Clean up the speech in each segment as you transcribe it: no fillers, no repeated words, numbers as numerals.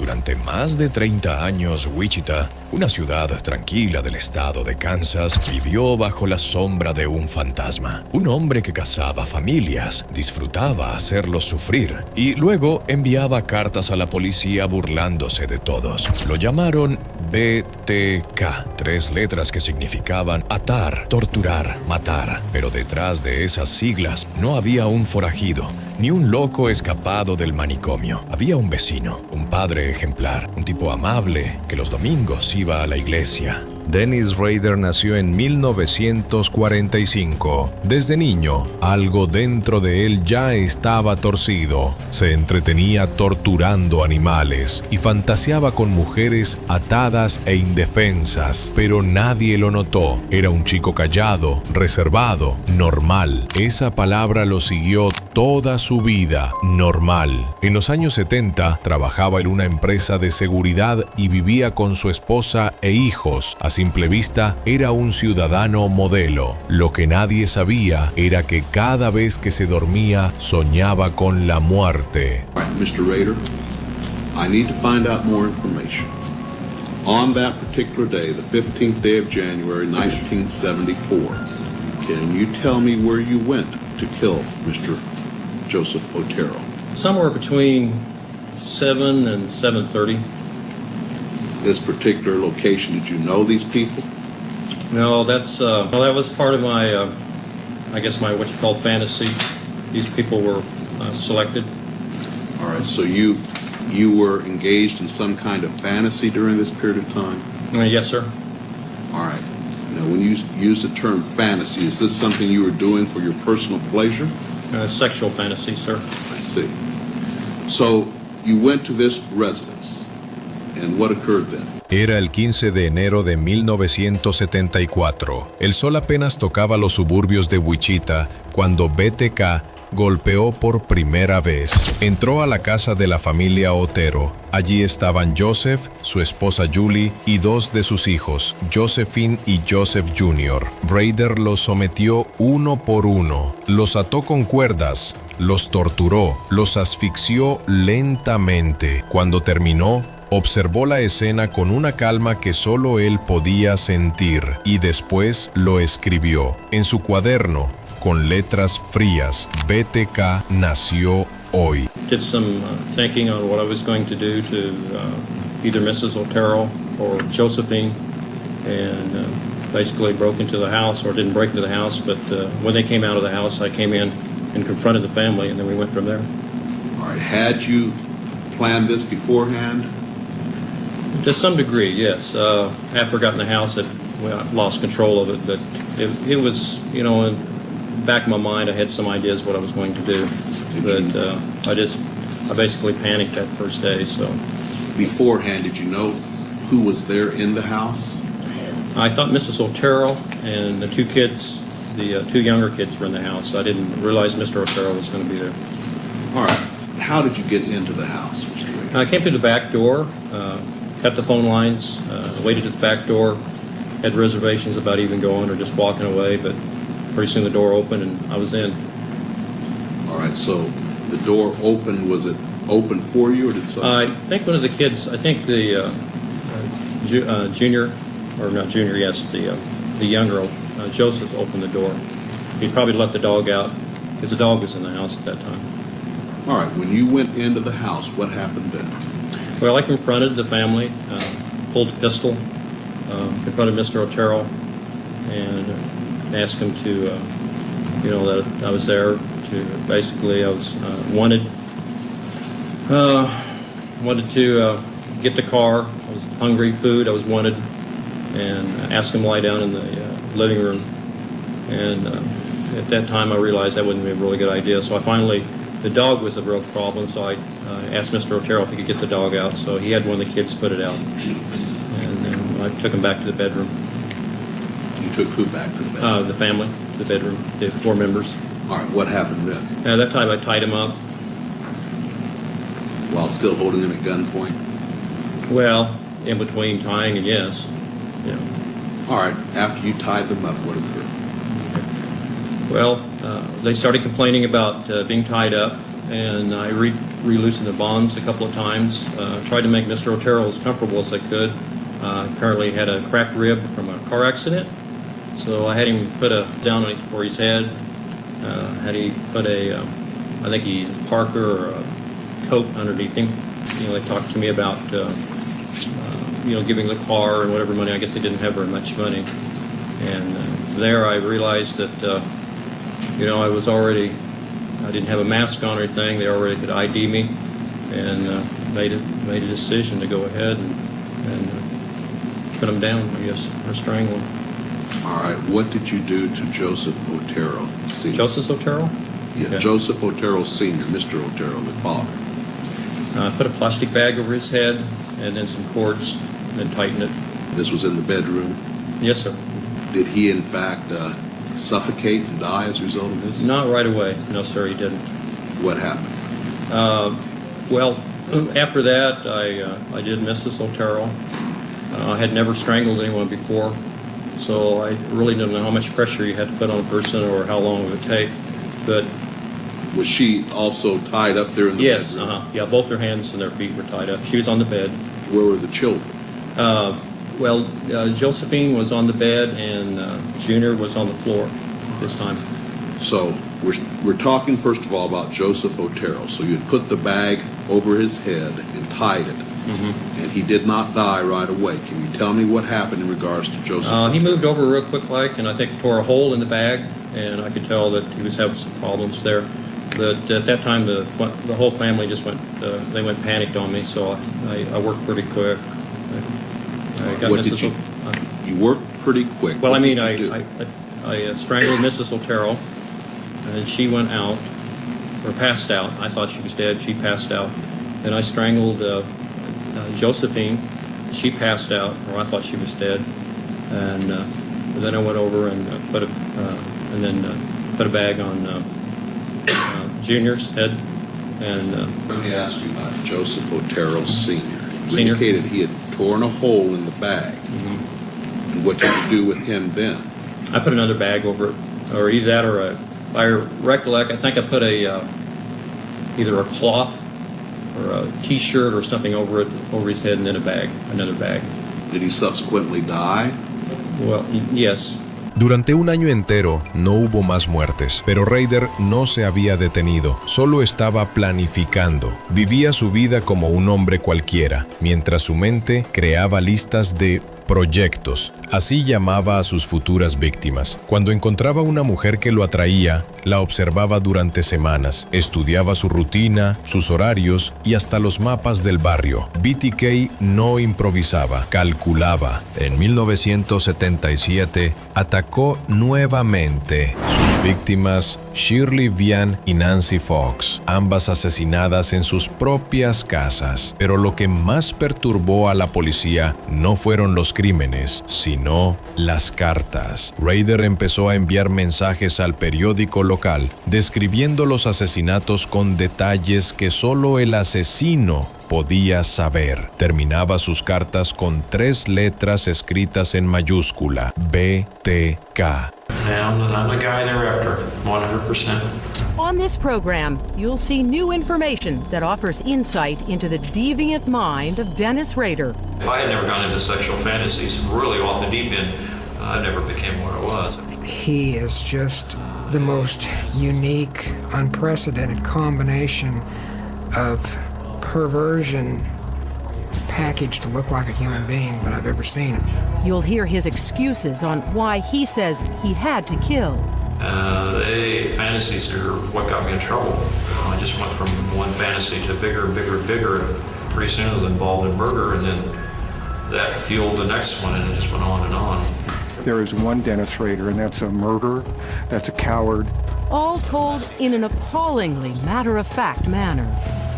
Durante más de 30 años, Wichita, una ciudad tranquila del estado de Kansas, vivió bajo la sombra de un fantasma. Un hombre que cazaba familias, disfrutaba hacerlos sufrir y luego enviaba cartas a la policía burlándose de todos. Lo llamaron BTK, 3 letras que significaban atar, torturar, matar. Pero detrás de esas siglas no había un forajido, ni un loco escapado del manicomio. Había un vecino, un padre ejemplar, un tipo amable que los domingos iba a la iglesia. Dennis Rader nació en 1945. Desde niño, algo dentro de él ya estaba torcido. Se entretenía torturando animales y fantaseaba con mujeres atadas e indefensas, pero nadie lo notó. Era un chico callado, reservado, normal. Esa palabra lo siguió toda su vida, normal. En los años 70, trabajaba en una empresa de seguridad y vivía con su esposa e hijos. A simple vista, era un ciudadano modelo. Lo que nadie sabía era que cada vez que se dormía, soñaba con la muerte. All right, Mr. Rader, I need to find out more information. On that particular day, the 15th day of January, 1974, can you tell me where you went to kill Mr. Joseph Otero? Somewhere between 7 and 7:30. This particular location, did you know these people? No, that was part of my, I guess my what you call fantasy. These people were selected. All right, so you were engaged in some kind of fantasy during this period of time? Yes, sir. All right. Now, when you use the term fantasy, is this something you were doing for your personal pleasure? Sexual fantasy, sir. I see. So you went to this residence, and what occurred then? Era el 15 de enero de 1974. El sol apenas tocaba los suburbios de Wichita cuando BTK golpeó por primera vez. Entró a la casa de la familia Otero. Allí estaban Joseph, su esposa Julie y 2 de sus hijos, Josephine y Joseph Jr. Rader los sometió uno por uno. Los ató con cuerdas, los torturó, los asfixió lentamente. Cuando terminó, observó la escena con una calma que solo él podía sentir y después lo escribió. En su cuaderno, con letras frías, BTK nació hoy. Did some thinking on what I was going to do to either Mrs. Otero or Josephine, and basically broke into the house, or didn't break into the house, but when they came out of the house, I came in and confronted the family, and then we went from there. All right. Had you planned this beforehand? To some degree, yes. After I got in the house, I lost control of it, but it was, you know, in the back of my mind, I had some ideas what I was going to do, but I basically panicked that first day. So Beforehand, did you know who was there in the house? I thought Mrs. Otero and the 2 kids, the 2 younger kids were in the house. I didn't realize Mr. Otero was going to be there. All right. How did you get into the house, Mr. Rader? I came through the back door, cut the phone lines, waited at the back door, had reservations about even going or just walking away, but pretty soon the door opened and I was in. All right. So the door opened. Was it open for you, or did something? I think one of the kids, I think the junior, or not junior, yes, the younger, Joseph opened the door. He probably let the dog out because the dog was in the house at that time. All right. When you went into the house, what happened then? Well, I confronted the family, pulled a pistol, confronted Mr. Otero, and asked him to, you know, that I was there to, basically, I was wanted to get the car. I was hungry, food, I was wanted, and asked him to lie down in the living room. And at that time, I realized that wouldn't be a really good idea, so I finally, the dog was a real problem, so I asked Mr. Otero if he could get the dog out, so he had one of the kids put it out. And then I took him back to the bedroom. You took who back to the bedroom? The family, the bedroom, the 4 members. All right. What happened then? At that time, I tied him up. While still holding him at gunpoint? Well, in between tying and yes. Yeah. All right. After you tied them up, what occurred? Well, they started complaining about being tied up, and I re-loosened the bonds a couple of times. Tried to make Mr. Otero as comfortable as I could. Apparently had a cracked rib from a car accident, so I had him put down for his head. Had he put I think he Parker or a coat underneath him. They talked to me about giving the car and whatever money. I guess they didn't have very much money, and there I realized that I didn't have a mask on or anything. They already could ID me, and made a decision to go ahead and put him down, I guess, or strangle him. All right, what did you do to Joseph Otero Sr.? Joseph Otero? Yeah, Okay. Joseph Otero Sr., Mr. Otero, the father. Put a plastic bag over his head and then some cords and then tightened it. This was in the bedroom. Yes, sir. Did he, in fact, suffocate and die as a result of this? Not right away. No, sir, he didn't. What happened? Well, after that, I did Mrs. Otero. I had never strangled anyone before, so I really didn't know how much pressure you had to put on a person or how long it would take. But Was she also tied up there in the yes, bedroom? yeah, both her hands and their feet were tied up. She was on the bed. Where were the children? Josephine was on the bed and Junior was on the floor this time. So we're talking first of all about Joseph Otero. So you'd put the bag over his head and tied it, and he did not die right away. Can you tell me what happened in regards to Joseph? He moved over real quick and I think tore a hole in the bag, and I could tell that he was having some problems there. But at that time, the whole family just went panicked on me, so I worked pretty quick. I got What did Mrs. You worked pretty quick. Well, What I mean, did you do? I strangled Mrs. Otero, and she went out, or passed out. I thought she was dead. She passed out. Then I strangled Josephine. She passed out, or I thought she was dead. And then I went over and put a bag on Junior's head. And Let me ask you about Joseph Otero Sr. You Senior. indicated he had torn a hole in the bag. And what did you do with him then? I put another bag over it, or either that or I recollect, I think I put either a cloth or a T-shirt or something over his head, and then another bag. Did he subsequently die? Well, yes. Durante un año entero no hubo más muertes, pero Rader no se había detenido, solo estaba planificando. Vivía su vida como un hombre cualquiera, mientras su mente creaba listas de proyectos. Así llamaba a sus futuras víctimas. Cuando encontraba una mujer que lo atraía, la observaba durante semanas, estudiaba su rutina, sus horarios y hasta los mapas del barrio. BTK no improvisaba, calculaba. En 1977, atacó nuevamente. Sus víctimas, Shirley Vian y Nancy Fox, ambas asesinadas en sus propias casas. Pero lo que más perturbó a la policía no fueron los crímenes, sino las cartas. Rader empezó a enviar mensajes al periódico local, describiendo los asesinatos con detalles que solo el asesino podía saber. Terminaba sus cartas con 3 letras escritas en mayúscula: BTK. I'm the guy they're after, 100%. On this program, you'll see new information that offers insight into the deviant mind of Dennis Rader. If I had never gone into sexual fantasies, really off the deep end, I never became what I was. He is just the most unique, unprecedented combination of perversion packaged to look like a human being that I've ever seen. You'll hear his excuses on why he says he had to kill. The fantasies are what got me in trouble. I just went from one fantasy to bigger and bigger and bigger, and pretty soon I was involved in murder, and then that fueled the next one, and it just went on and on. There is one Dennis Rader, and that's a murderer, that's a coward. All told in an appallingly matter-of-fact manner.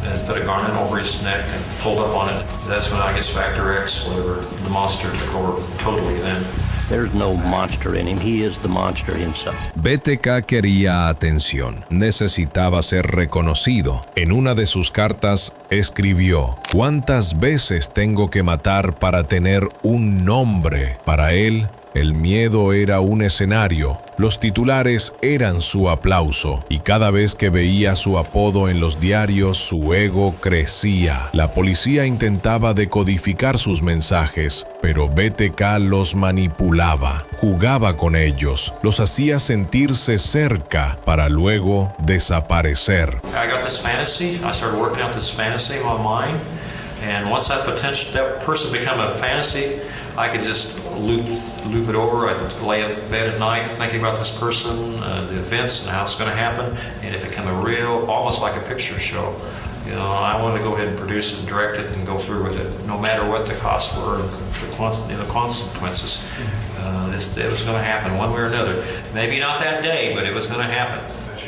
And put a garment over his neck and pulled up on it. That's when I guess Factor X, whatever, the monster took over totally then. There's no monster in him. He is the monster himself. BTK quería atención, necesitaba ser reconocido. En una de sus cartas escribió: ¿Cuántas veces tengo que matar para tener un nombre? Para él, El miedo era un escenario, los titulares eran su aplauso, y cada vez que veía su apodo en los diarios, su ego crecía. La policía intentaba decodificar sus mensajes, pero BTK los manipulaba, jugaba con ellos, los hacía sentirse cerca para luego desaparecer. I got this fantasy. I started working out this fantasy in my mind, and once that person became a fantasy, I could just loop it over. I'd lay in bed at night thinking about this person, the events, and how it's going to happen, and it became a real, almost like a picture show. You know, I wanted to go ahead and produce it and direct it and go through with it, no matter what the costs were, the consequences. It was going to happen one way or another. Maybe not that day, but it was going to happen.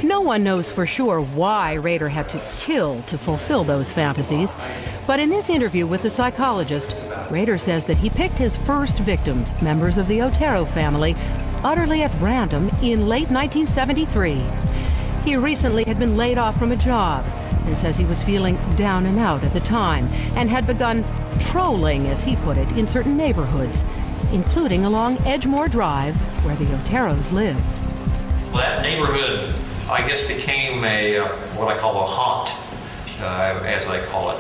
No one knows for sure why Rader had to kill to fulfill those fantasies, but in this interview with the psychologist, Rader says that he picked his first victims, members of the Otero family, utterly at random in late 1973. He recently had been laid off from a job and says he was feeling down and out at the time and had begun trolling, as he put it, in certain neighborhoods, including along Edgemore Drive, where the Oteros lived. Well, that neighborhood, I guess, became what I call a haunt, as I call it.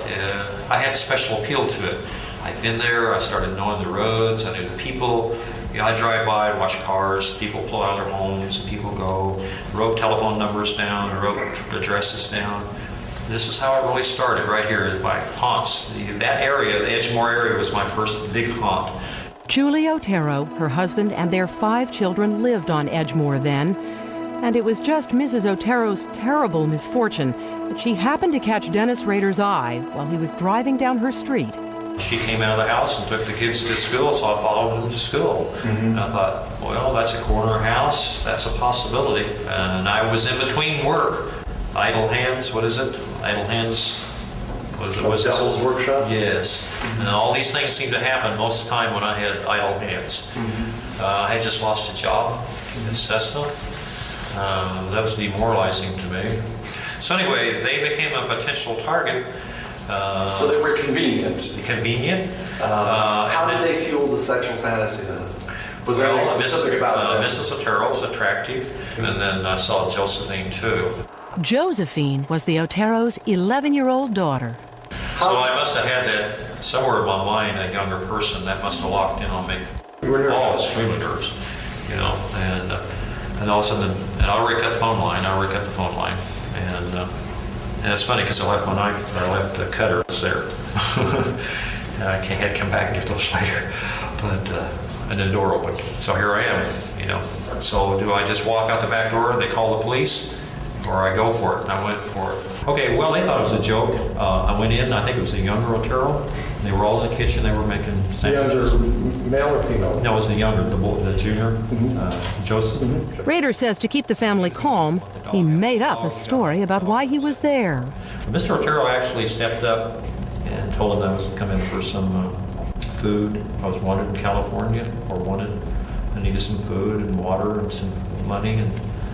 I had a special appeal to it. I'd been there, I started knowing the roads, I knew the people. You know, I drive by and watch cars, people pull out of their homes, and people go, wrote telephone numbers down, I wrote addresses down. This is how it really started, right here, is by haunts. That area, the Edgemore area, was my first big haunt. Julie Otero, her husband, and their 5 children lived on Edgemore then, and it was just Mrs. Otero's terrible misfortune that she happened to catch Dennis Rader's eye while he was driving down her street. She came out of the house and took the kids to school, so I followed them to school. And I thought, well, that's a corner house, that's a possibility. And I was in between work. Idle Hands, what is it? Idle Hands, what is it? What's Devil's Workshop? Yes. And all these things seem to happen most of the time when I had idle hands. I had just lost a job in Cessna. That was demoralizing to me. So anyway, they became a potential target. So they were convenient. Convenient. How did they fuel the sexual fantasy then? Was there anything specific about that? Mrs. Otero was attractive, and then I saw Josephine too. Josephine was the Otero's 11-year-old daughter. So I must have had that somewhere in my mind, that younger person, that must have locked in on me. You were nervous. Oh, extremely nervous, you know, and all of a sudden, and I already cut the phone line, and it's funny because I left my knife, or I left the cutter, it's there. And I had to come back and get those later, and the door opened. So here I am, you know. So do I just walk out the back door and they call the police? Or I go for it, and I went for it. Okay, well, they thought it was a joke. I went in, I think it was a younger Otero. They were all in the kitchen, they were making sandwiches. Younger, male or female? No, it was the younger, the junior, Joseph. Rader says to keep the family calm, he made up a story about why he was there. Mr. Otero actually stepped up and told him I was coming for some food. I was wanted in California, I needed some food and water and some money and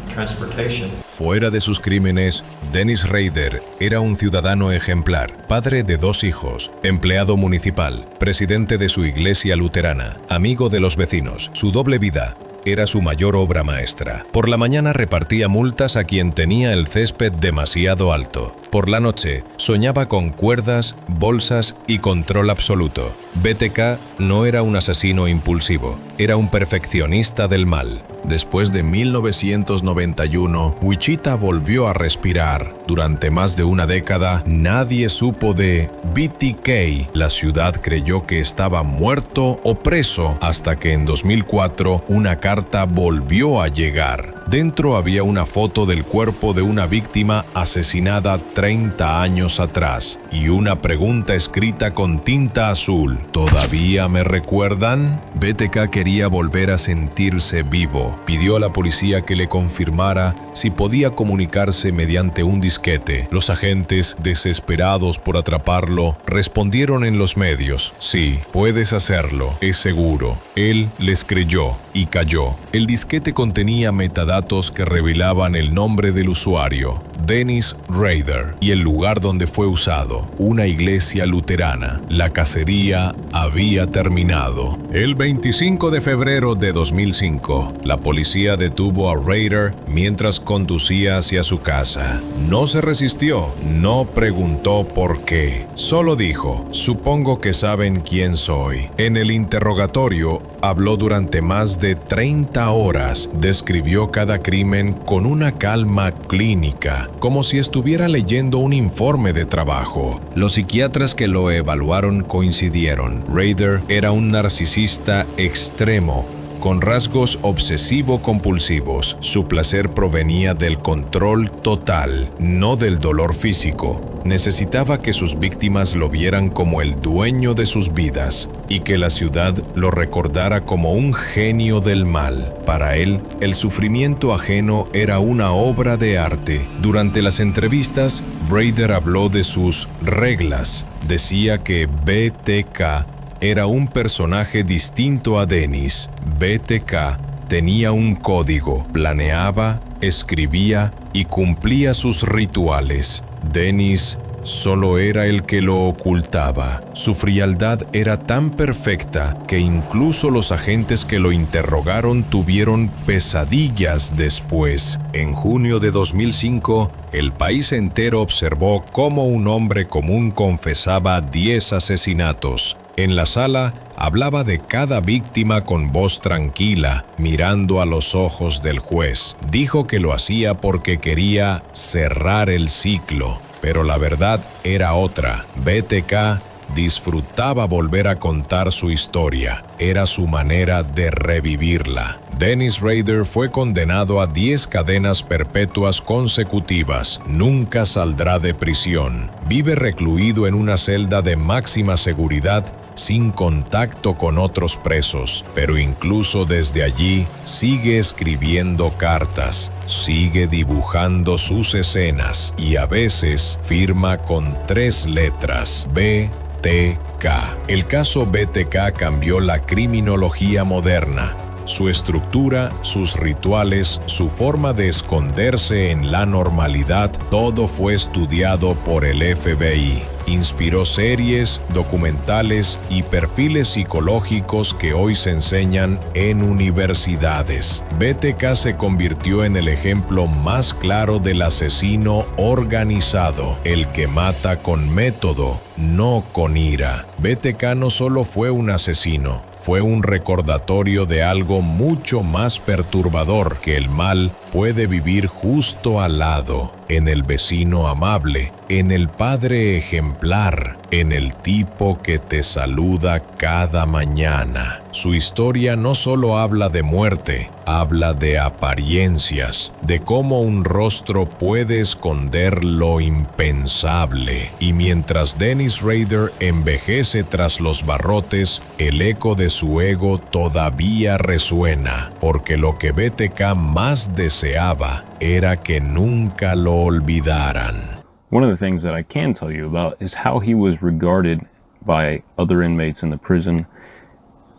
transportation. Fuera de sus crímenes, Dennis Rader era un ciudadano ejemplar, padre de 2 hijos, empleado municipal, presidente de su iglesia luterana, amigo de los vecinos. Su doble vida era su mayor obra maestra. Por la mañana repartía multas a quien tenía el césped demasiado alto. Por la noche soñaba con cuerdas, bolsas y control absoluto. BTK no era un asesino impulsivo, era un perfeccionista del mal. Después de 1991, Wichita volvió a respirar. Durante más de una década, nadie supo de BTK. La ciudad creyó que estaba muerto o preso hasta que en 2004 una carta volvió a llegar. Dentro había una foto del cuerpo de una víctima asesinada 30 años atrás y una pregunta escrita con tinta azul. ¿Todavía me recuerdan? BTK quería volver a sentirse vivo. suicidó. Pidió a la policía que le confirmara si podía comunicarse mediante un disquete. Los agentes, desesperados por atraparlo, respondieron en los medios: sí, puedes hacerlo, es seguro. Él les creyó y cayó. El disquete contenía metadatos que revelaban el nombre del usuario, Dennis Rader, y el lugar donde fue usado, una iglesia luterana. La cacería había terminado. El 25 de febrero de 2005, la policía detuvo a Rader mientras conducía hacia su casa. No se resistió, no preguntó por qué. Solo dijo: supongo que saben quién soy. En el interrogatorio, habló durante más de 30 horas. Describió cada crimen con una calma clínica, como si estuviera leyendo un informe de trabajo. Los psiquiatras que lo evaluaron coincidieron. Rader era un narcisista extremo, con rasgos obsesivo-compulsivos. Su placer provenía del control total, no del dolor físico. Necesitaba que sus víctimas lo vieran como el dueño de sus vidas y que la ciudad lo recordara como un genio del mal. Para él, el sufrimiento ajeno era una obra de arte. Durante las entrevistas, Rader habló de sus reglas. Decía que BTK era un personaje distinto a Dennis. BTK tenía un código, planeaba, escribía y cumplía sus rituales. Dennis solo era el que lo ocultaba. Su frialdad era tan perfecta que incluso los agentes que lo interrogaron tuvieron pesadillas después. En junio de 2005, el país entero observó cómo un hombre común confesaba 10 asesinatos. En la sala, hablaba de cada víctima con voz tranquila, mirando a los ojos del juez. Dijo que lo hacía porque quería cerrar el ciclo, pero la verdad era otra. BTK disfrutaba volver a contar su historia. Era su manera de revivirla. Dennis Rader fue condenado a 10 cadenas perpetuas consecutivas. Nunca saldrá de prisión. Vive recluido en una celda de máxima seguridad, sin contacto con otros presos, pero incluso desde allí sigue escribiendo cartas, sigue dibujando sus escenas y a veces firma con 3 letras: BTK. El caso BTK cambió la criminología moderna. Su estructura, sus rituales, su forma de esconderse en la normalidad, todo fue estudiado por el FBI. Inspiró series, documentales y perfiles psicológicos que hoy se enseñan en universidades. BTK se convirtió en el ejemplo más claro del asesino organizado, el que mata con método, no con ira. BTK no solo fue un asesino, fue un recordatorio de algo mucho más perturbador, que el mal puede vivir justo al lado, en el vecino amable, en el padre ejemplar, en el tipo que te saluda cada mañana. Su historia no solo habla de muerte, habla de apariencias, de cómo un rostro puede esconder lo impensable. Y mientras Dennis Rader envejece tras los barrotes, el eco de su ego todavía resuena, porque lo que BTK más deseaba era que nunca lo olvidaran. One of the things that I can tell you about is how he was regarded by other inmates in the prison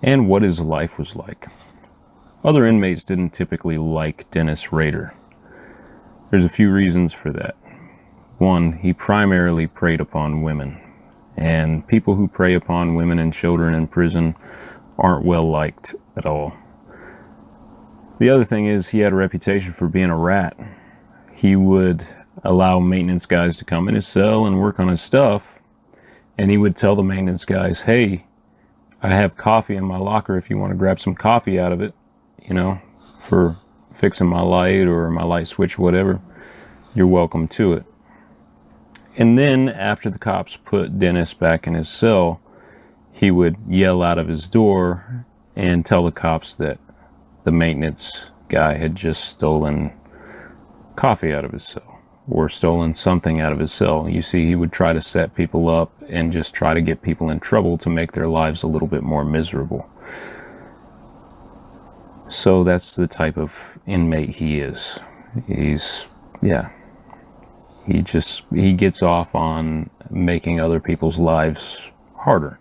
and what his life was like. Other inmates didn't typically like Dennis Rader. There's a few reasons for that. One, he primarily preyed upon women, and people who prey upon women and children in prison aren't well liked at all. The other thing is he had a reputation for being a rat. He would allow maintenance guys to come in his cell and work on his stuff, and he would tell the maintenance guys, hey, I have coffee in my locker if you want to grab some coffee out of it, you know, for fixing my light or my light switch, whatever, you're welcome to it. And then after the cops put Dennis back in his cell, he would yell out of his door and tell the cops that the maintenance guy had just stolen coffee out of his cell or stolen something out of his cell. You see, he would try to set people up and just try to get people in trouble to make their lives a little bit more miserable. So that's the type of inmate he is. He gets off on making other people's lives harder.